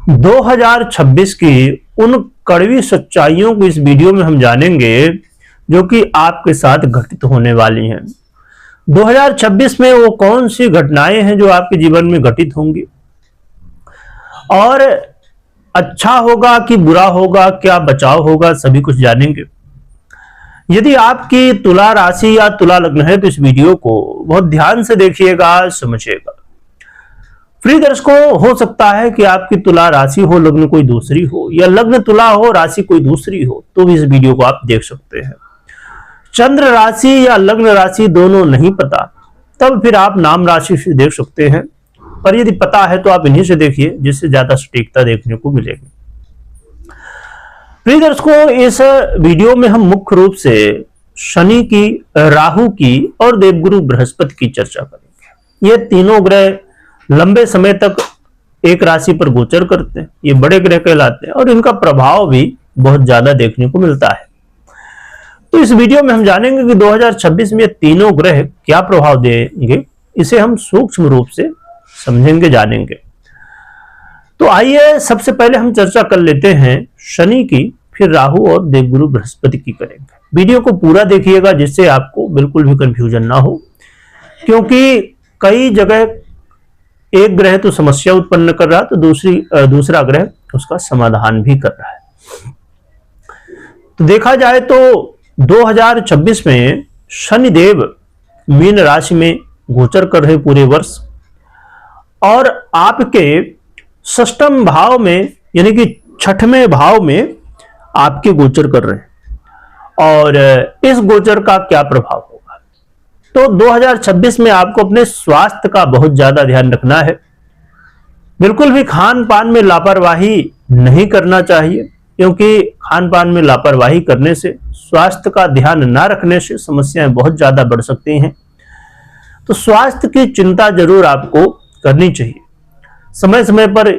2026 की उन कड़वी सच्चाइयों को इस वीडियो में हम जानेंगे जो कि आपके साथ घटित होने वाली हैं। 2026 में वो कौन सी घटनाएं हैं जो आपके जीवन में घटित होंगी और अच्छा होगा कि बुरा होगा, क्या बचाव होगा, सभी कुछ जानेंगे। यदि आपकी तुला राशि या तुला लग्न है तो इस वीडियो को बहुत ध्यान से देखिएगा, समझिएगा। प्रिय दर्शकों, हो सकता है कि आपकी तुला राशि हो, लग्न कोई दूसरी हो, या लग्न तुला हो, राशि कोई दूसरी हो, तो भी इस वीडियो को आप देख सकते हैं। चंद्र राशि या लग्न राशि दोनों नहीं पता, तब फिर आप नाम राशि से देख सकते हैं, और यदि पता है तो आप इन्हीं से देखिए, जिससे ज्यादा सटीकता देखने को मिलेगी। प्रिय दर्शकों, इस वीडियो में हम मुख्य रूप से शनि की, राहु की और देवगुरु बृहस्पति की चर्चा करेंगे। ये तीनों ग्रह लंबे समय तक एक राशि पर गोचर करते हैं, ये बड़े ग्रह कहलाते हैं और इनका प्रभाव भी बहुत ज्यादा देखने को मिलता है। तो इस वीडियो में हम जानेंगे कि 2026 में तीनों ग्रह क्या प्रभाव देंगे, इसे हम सूक्ष्म रूप से समझेंगे, जानेंगे। तो आइए सबसे पहले हम चर्चा कर लेते हैं शनि की, फिर राहु और देवगुरु बृहस्पति की करेंगे। वीडियो को पूरा देखिएगा जिससे आपको बिल्कुल भी कंफ्यूजन ना हो, क्योंकि कई जगह एक ग्रह तो समस्या उत्पन्न कर रहा तो दूसरा ग्रह उसका समाधान भी कर रहा है। तो देखा जाए तो 2026 में शनिदेव मीन राशि में गोचर कर रहे पूरे वर्ष, और आपके षष्ठम भाव में यानी कि छठवें भाव में आपके गोचर कर रहे हैं। और इस गोचर का क्या प्रभाव होगा, तो 2026 में आपको अपने स्वास्थ्य का बहुत ज्यादा ध्यान रखना है। बिल्कुल भी खान पान में लापरवाही नहीं करना चाहिए, क्योंकि खान पान में लापरवाही करने से, स्वास्थ्य का ध्यान न रखने से समस्याएं बहुत ज्यादा बढ़ सकती हैं। तो स्वास्थ्य की चिंता जरूर आपको करनी चाहिए। समय समय पर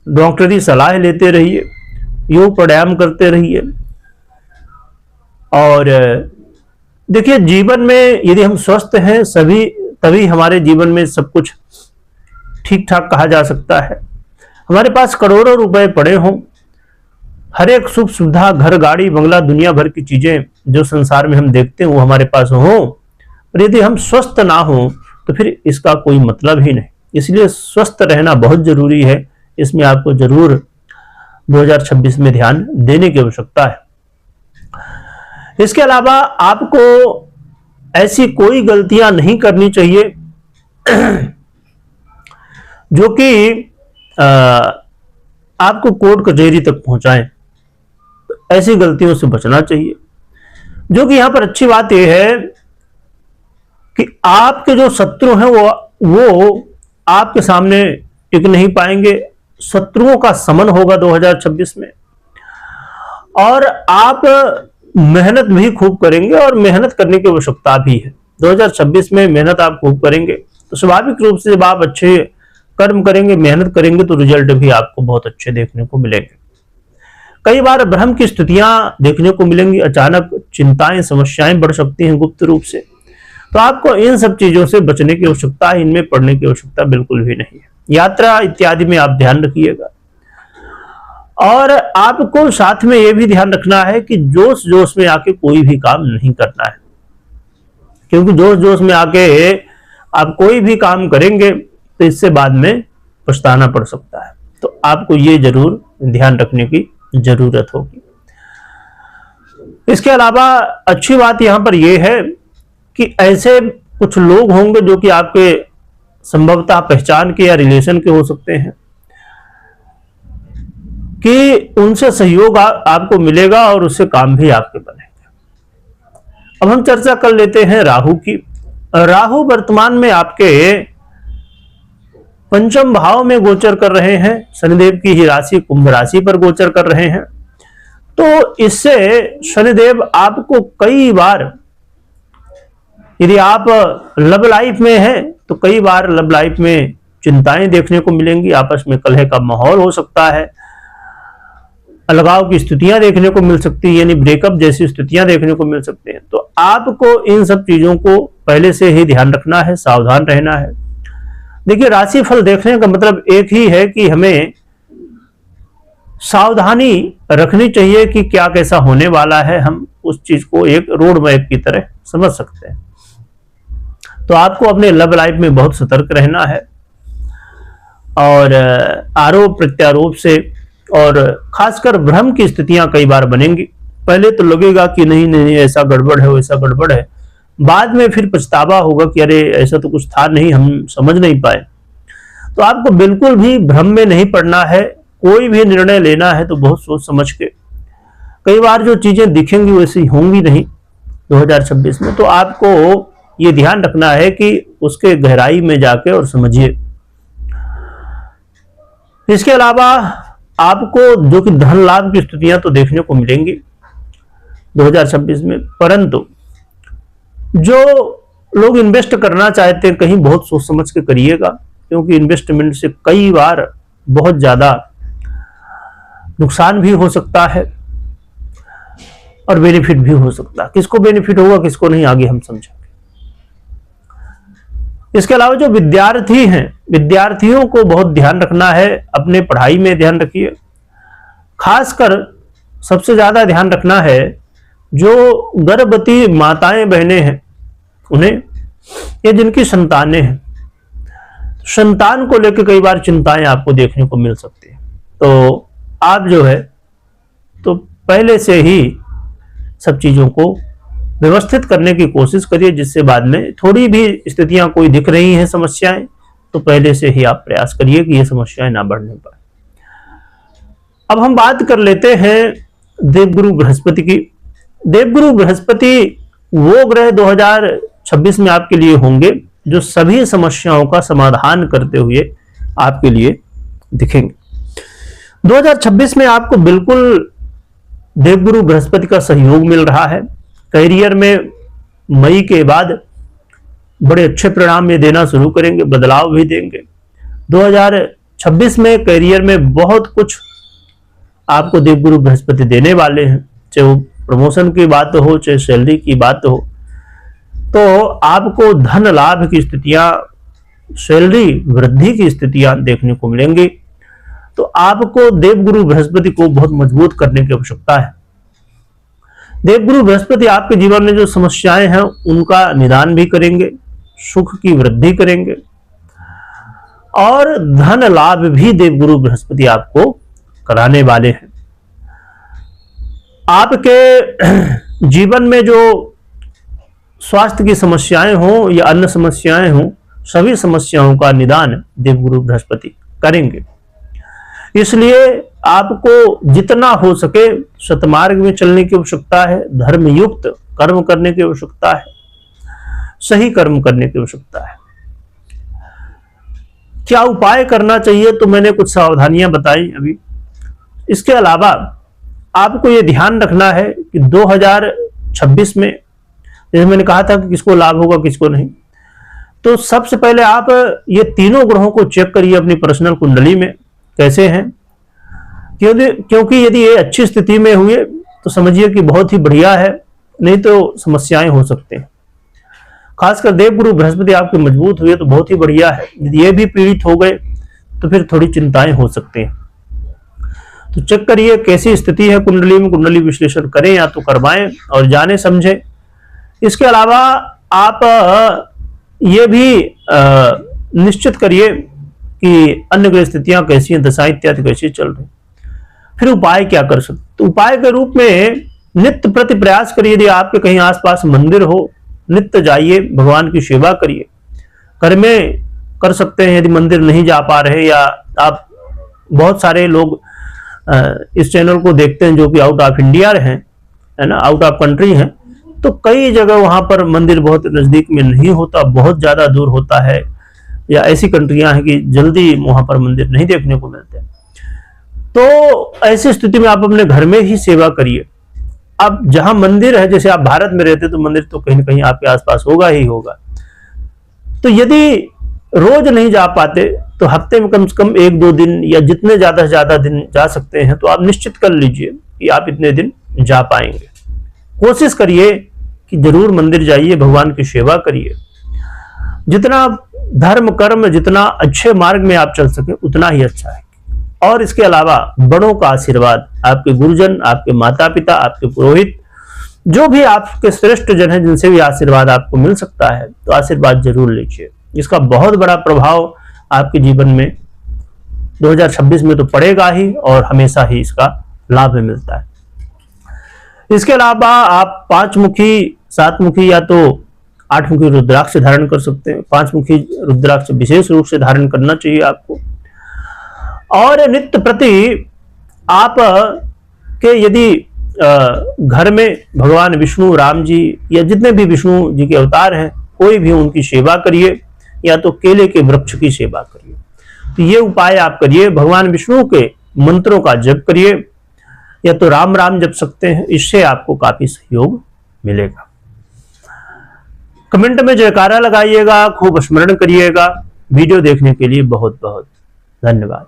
डॉक्टरी सलाह लेते रहिए, योग प्राणायाम करते रहिए। और देखिए, जीवन में यदि हम स्वस्थ हैं तभी हमारे जीवन में सब कुछ ठीक ठाक कहा जा सकता है। हमारे पास करोड़ों रुपए पड़े हों, हर एक सुख सुविधा, घर गाड़ी बंगला, दुनिया भर की चीजें जो संसार में हम देखते हैं वो हमारे पास हो, और यदि हम स्वस्थ ना हो तो फिर इसका कोई मतलब ही नहीं। इसलिए स्वस्थ रहना बहुत जरूरी है। इसमें आपको जरूर 2026 में ध्यान देने की आवश्यकता है। इसके अलावा आपको ऐसी कोई गलतियां नहीं करनी चाहिए जो कि आपको कोर्ट कचहरी तक पहुंचाएं। ऐसी गलतियों से बचना चाहिए। जो कि यहां पर अच्छी बात यह है कि आपके जो शत्रु हैं वो आपके सामने टिक नहीं पाएंगे। शत्रुओं का समन होगा 2026 में, और आप मेहनत भी खूब करेंगे, और मेहनत करने की आवश्यकता भी है। 2026 में मेहनत आप खूब करेंगे तो स्वाभाविक रूप से जब आप अच्छे कर्म करेंगे, मेहनत करेंगे, तो रिजल्ट भी आपको बहुत अच्छे देखने को मिलेंगे। कई बार भ्रम की स्थितियां देखने को मिलेंगी, अचानक चिंताएं, समस्याएं बढ़ सकती हैं गुप्त रूप से। तो आपको इन सब चीजों से बचने की आवश्यकता है, इनमें पड़ने की आवश्यकता बिल्कुल भी नहीं है। यात्रा इत्यादि में आप ध्यान रखिएगा, और आपको साथ में यह भी ध्यान रखना है कि जोश जोश में आके कोई भी काम नहीं करना है, क्योंकि जोश जोश में आके आप कोई भी काम करेंगे तो इससे बाद में पछताना पड़ सकता है। तो आपको ये जरूर ध्यान रखने की जरूरत होगी। इसके अलावा अच्छी बात यहां पर यह है कि ऐसे कुछ लोग होंगे जो कि आपके संभवतः पहचान के या रिलेशन के हो सकते हैं, कि उनसे सहयोग आपको मिलेगा और उससे काम भी आपके बनेंगे। अब हम चर्चा कर लेते हैं राहु की। राहु वर्तमान में आपके पंचम भाव में गोचर कर रहे हैं। शनिदेव की ही राशि कुंभ राशि पर गोचर कर रहे हैं। तो इससे शनिदेव आपको कई बार, यदि आप लव लाइफ में हैं तो कई बार लव लाइफ में चिंताएं देखने को मिलेंगी, आपस में कलह का माहौल हो सकता है, अलगाव की स्थितियां देखने को मिल सकती है, यानी ब्रेकअप जैसी स्थितियां देखने को मिल सकती हैं। तो आपको इन सब चीजों को पहले से ही ध्यान रखना है, सावधान रहना है। देखिए, राशि फल देखने का मतलब एक ही है कि हमें सावधानी रखनी चाहिए कि क्या कैसा होने वाला है, हम उस चीज को एक रोड मैप की तरह समझ सकते हैं। तो आपको अपने लव लाइफ में बहुत सतर्क रहना है और आरोप प्रत्यारोप से और खासकर भ्रम की स्थितियां कई बार बनेंगी। पहले तो लगेगा कि नहीं नहीं ऐसा गड़बड़ है वैसा गड़बड़ है, बाद में फिर पछतावा होगा कि अरे ऐसा तो कुछ था नहीं, हम समझ नहीं पाए। तो आपको बिल्कुल भी भ्रम में नहीं पड़ना है, कोई भी निर्णय लेना है तो बहुत सोच समझ के। कई बार जो चीजें दिखेंगी वैसी होंगी नहीं 2026 में, तो आपको ये ध्यान रखना है कि उसके गहराई में जाके और समझिए। इसके अलावा आपको जो कि धन लाभ की स्थितियां तो देखने को मिलेंगी 2026 में, परंतु जो लोग इन्वेस्ट करना चाहते हैं कहीं बहुत सोच समझ के करिएगा, क्योंकि इन्वेस्टमेंट से कई बार बहुत ज्यादा नुकसान भी हो सकता है और बेनिफिट भी हो सकता है। किसको बेनिफिट होगा किसको नहीं, आगे हम समझेंगे। इसके अलावा जो विद्यार्थी हैं, विद्यार्थियों को बहुत ध्यान रखना है, अपने पढ़ाई में ध्यान रखिए। खासकर सबसे ज्यादा ध्यान रखना है जो गर्भवती माताएं बहनें हैं उन्हें, या जिनकी संतानें हैं, संतान को लेकर कई बार चिंताएं आपको देखने को मिल सकती है। तो आप जो है तो पहले से ही सब चीजों को व्यवस्थित करने की कोशिश करिए, जिससे बाद में थोड़ी भी स्थितियां कोई दिख रही हैं समस्याएं, तो पहले से ही आप प्रयास करिए कि ये समस्याएं ना बढ़ने पाए। अब हम बात कर लेते हैं देवगुरु बृहस्पति की। देवगुरु बृहस्पति वो ग्रह 2026 में आपके लिए होंगे जो सभी समस्याओं का समाधान करते हुए आपके लिए दिखेंगे। 2026 में आपको बिल्कुल देवगुरु बृहस्पति का सहयोग मिल रहा है। करियर में मई के बाद बड़े अच्छे परिणाम ये देना शुरू करेंगे, बदलाव भी देंगे। 2026 में करियर में बहुत कुछ आपको देवगुरु बृहस्पति देने वाले हैं, चाहे वो प्रमोशन की बात हो चाहे सैलरी की बात हो। तो आपको धन लाभ की स्थितियां, सैलरी वृद्धि की स्थितियां देखने को मिलेंगी। तो आपको देवगुरु बृहस्पति को बहुत मजबूत करने की आवश्यकता है। देवगुरु बृहस्पति आपके जीवन में जो समस्याएं हैं उनका निदान भी करेंगे, सुख की वृद्धि करेंगे और धन लाभ भी देवगुरु बृहस्पति आपको कराने वाले हैं। आपके जीवन में जो स्वास्थ्य की समस्याएं हों या अन्य समस्याएं हों, सभी समस्याओं का निदान देवगुरु बृहस्पति करेंगे। इसलिए आपको जितना हो सके सतमार्ग में चलने की आवश्यकता है, धर्मयुक्त कर्म करने की आवश्यकता है, सही कर्म करने की आवश्यकता है। क्या उपाय करना चाहिए, तो मैंने कुछ सावधानियां बताई अभी। इसके अलावा आपको यह ध्यान रखना है कि 2026 में जैसे मैंने कहा था कि किसको लाभ होगा किसको नहीं, तो सबसे पहले आप ये तीनों ग्रहों को चेक करिए अपनी पर्सनल कुंडली में कैसे हैं। क्योंकि यदि ये अच्छी स्थिति में हुए तो समझिए कि बहुत ही बढ़िया है, नहीं तो समस्याएं हो सकते हैं। खासकर देवगुरु बृहस्पति आपके मजबूत हुए तो बहुत ही बढ़िया है। यदि ये भी पीड़ित हो गए तो फिर थोड़ी चिंताएं हो सकती हैं। तो चेक करिए कैसी स्थिति है कुंडली में, कुंडली विश्लेषण करें या तो करवाएं और जाने समझें। इसके अलावा आप ये भी निश्चित करिए कि अन्य ग्रह स्थितियां कैसी हैं, दशा इत्यादि कैसी चल रही। फिर उपाय क्या कर सकते, तो उपाय के रूप में नित्य प्रति प्रयास करिए। यदि आपके कहीं आसपास मंदिर हो, नित्य जाइए, भगवान की सेवा करिए। घर में कर सकते हैं यदि मंदिर नहीं जा पा रहे, या आप बहुत सारे लोग इस चैनल को देखते हैं जो कि आउट ऑफ इंडिया हैं, है ना, आउट ऑफ कंट्री हैं, तो कई जगह वहां पर मंदिर बहुत नजदीक में नहीं होता, बहुत ज्यादा दूर होता है, या ऐसी कंट्रियां हैं कि जल्दी वहां पर मंदिर नहीं देखने को मिलते। तो ऐसी स्थिति में आप अपने घर में ही सेवा करिए। अब जहां मंदिर है, जैसे आप भारत में रहते तो मंदिर तो कहीं ना कहीं आपके आसपास होगा ही होगा। तो यदि रोज नहीं जा पाते तो हफ्ते में कम से कम 1-2 दिन या जितने ज्यादा से ज्यादा दिन जा सकते हैं, तो आप निश्चित कर लीजिए कि आप इतने दिन जा पाएंगे। कोशिश करिए कि जरूर मंदिर जाइए, भगवान की सेवा करिए। जितना धर्म कर्म, जितना अच्छे मार्ग में आप चल सके उतना ही अच्छा है। और इसके अलावा बड़ों का आशीर्वाद, आपके गुरुजन, आपके माता पिता, आपके पुरोहित, जो भी आपके श्रेष्ठ जन है जिनसे भी आशीर्वाद आपको मिल सकता है, तो आशीर्वाद जरूर लीजिए। इसका बहुत बड़ा प्रभाव आपके जीवन में 2026 में तो पड़ेगा ही, और हमेशा ही इसका लाभ मिलता है। इसके अलावा आप 5 मुखी, 7 मुखी या तो 8 मुखी रुद्राक्ष धारण कर सकते हैं। 5 मुखी रुद्राक्ष विशेष रूप से धारण करना चाहिए आपको। और नित्य प्रति आप के यदि घर में भगवान विष्णु, राम जी या जितने भी विष्णु जी के अवतार हैं, कोई भी उनकी सेवा करिए, या तो केले के वृक्ष की सेवा करिए। तो ये उपाय आप करिए। भगवान विष्णु के मंत्रों का जप करिए, या तो राम राम जप सकते हैं, इससे आपको काफी सहयोग मिलेगा। कमेंट में जयकारा लगाइएगा, खूब स्मरण करिएगा। वीडियो देखने के लिए बहुत बहुत धन्यवाद।